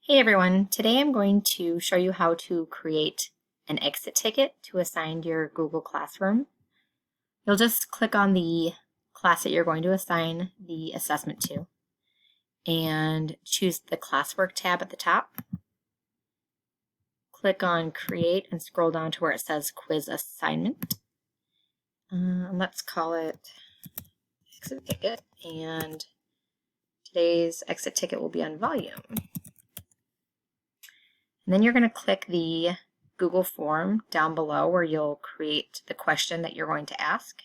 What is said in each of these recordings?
Hey everyone, today I'm going to show you how to create an exit ticket to assign your Google Classroom. You'll just click on the class that you're going to assign the assessment to and choose the classwork tab at the top. Click on create and scroll down to where it says quiz assignment. Let's call it exit ticket, and today's exit ticket will be on volume. And then you're going to click the Google form down below where you'll create the question that you're going to ask.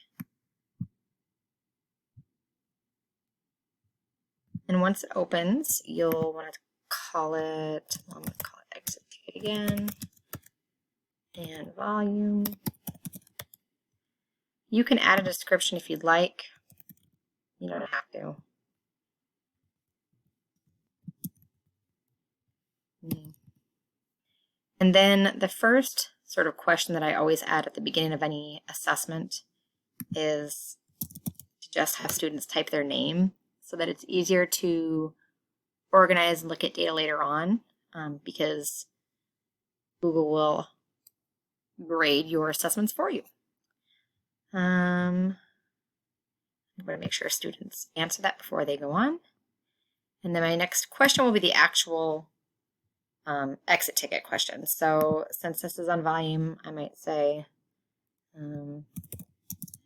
And once it opens, you'll want to call it, I'm going to call it exit ticket again, and volume. You can add a description if you'd like. You don't have to. And then the first sort of question that I always add at the beginning of any assessment is to just have students type their name so that it's easier to organize and look at data later on, because Google will grade your assessments for you. I'm going to make sure students answer that before they go on. And then my next question will be the actual exit ticket question. So since this is on volume, I might say, how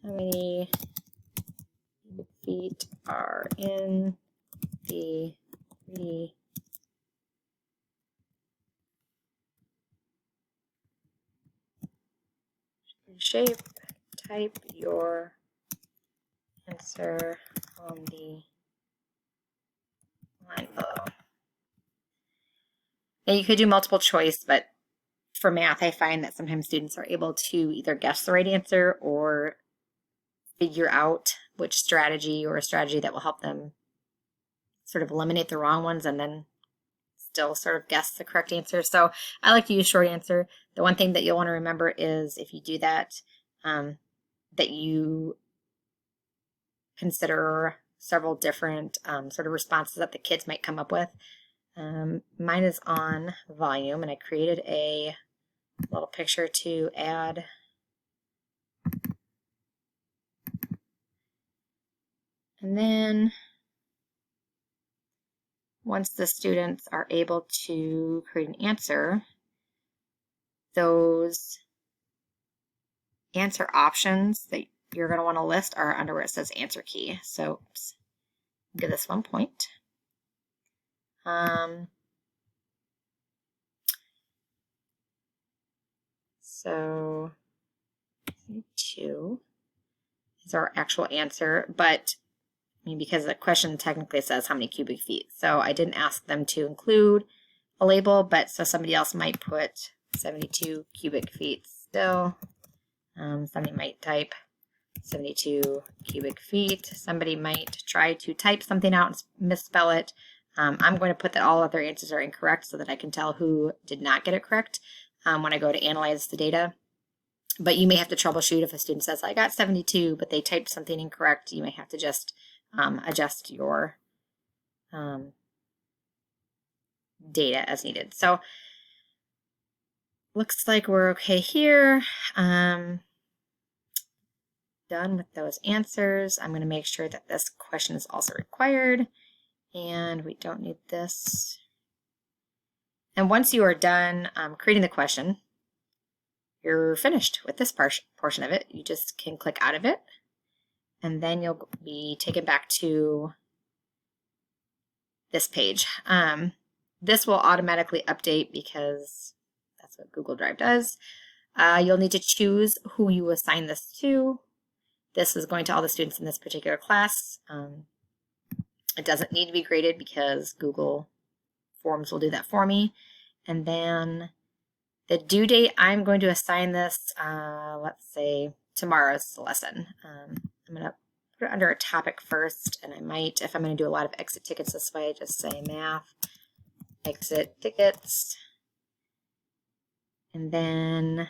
many feet are in the shape? Type your answer on the line below. Now you could do multiple choice, but for math, I find that sometimes students are able to either guess the right answer or figure out which strategy or a strategy that will help them sort of eliminate the wrong ones and then still sort of guess the correct answer. So I like to use short answer. The one thing that you'll want to remember is if you do that, that you consider several different sort of responses that the kids might come up with. Mine is on volume, and I created a little picture to add. And then once the students are able to create an answer, those answer options that you're going to want to list are under where it says answer key. So give this 1 point. So 2 is our actual answer, but I mean, because the question technically says how many cubic feet. So I didn't ask them to include a label, but so somebody else might put 72 cubic feet still. Somebody might type 72 cubic feet. Somebody might try to type something out and misspell it. I'm going to put that all of their answers are incorrect so that I can tell who did not get it correct when I go to analyze the data. But you may have to troubleshoot if a student says, I got 72, but they typed something incorrect. You may have to just adjust your data as needed. So looks like we're okay here. Done with those answers. I'm going to make sure that this question is also required, and we don't need this. And once you are done creating the question, you're finished with this portion of it. You just can click out of it, and then you'll be taken back to this page. This will automatically update because that's what Google Drive does. You'll need to choose who you assign this to. This is going to all the students in this particular class. It doesn't need to be graded because Google Forms will do that for me. And then the due date, I'm going to assign this, let's say, tomorrow's lesson. I'm going to put it under a topic first, and I might, if I'm going to do a lot of exit tickets this way, just say math, exit tickets, and then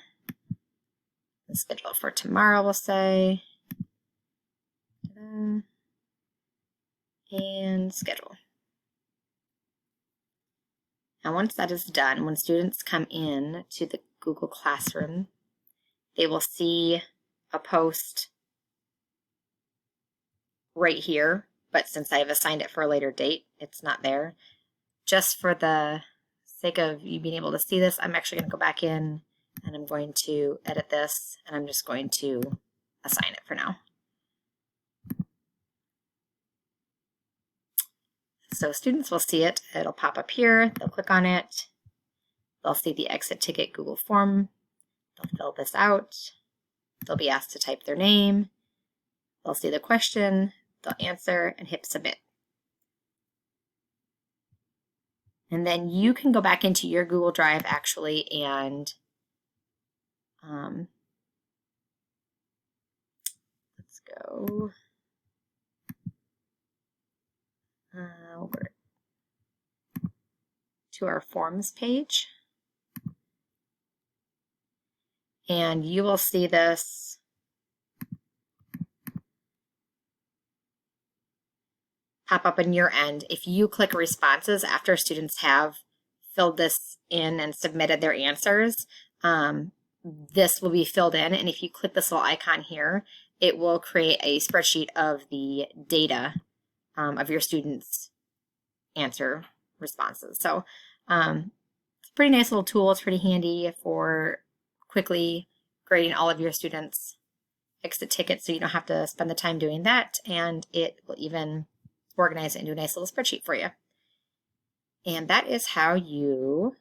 the schedule for tomorrow, we'll say, and schedule. And once that is done, when students come in to the Google Classroom, they will see a post right here, but since I've assigned it for a later date, it's not there. Just for the sake of you being able to see this, I'm actually going to go back in and I'm going to edit this, and I'm just going to assign it for now. So students will see it. It'll pop up here. They'll click on it. They'll see the exit ticket Google form. They'll fill this out. They'll be asked to type their name. They'll see the question. They'll answer and hit submit. And then you can go back into your Google Drive actually and let's go over to our forms page. And you will see this pop up on your end. If you click responses after students have filled this in and submitted their answers, this will be filled in. And if you click this little icon here, it will create a spreadsheet of the data of your students' answer responses. So it's a pretty nice little tool. It's pretty handy for quickly grading all of your students' exit tickets, so you don't have to spend the time doing that, and it will even organize it into a nice little spreadsheet for you. And that is how you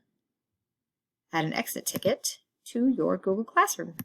add an exit ticket to your Google Classroom.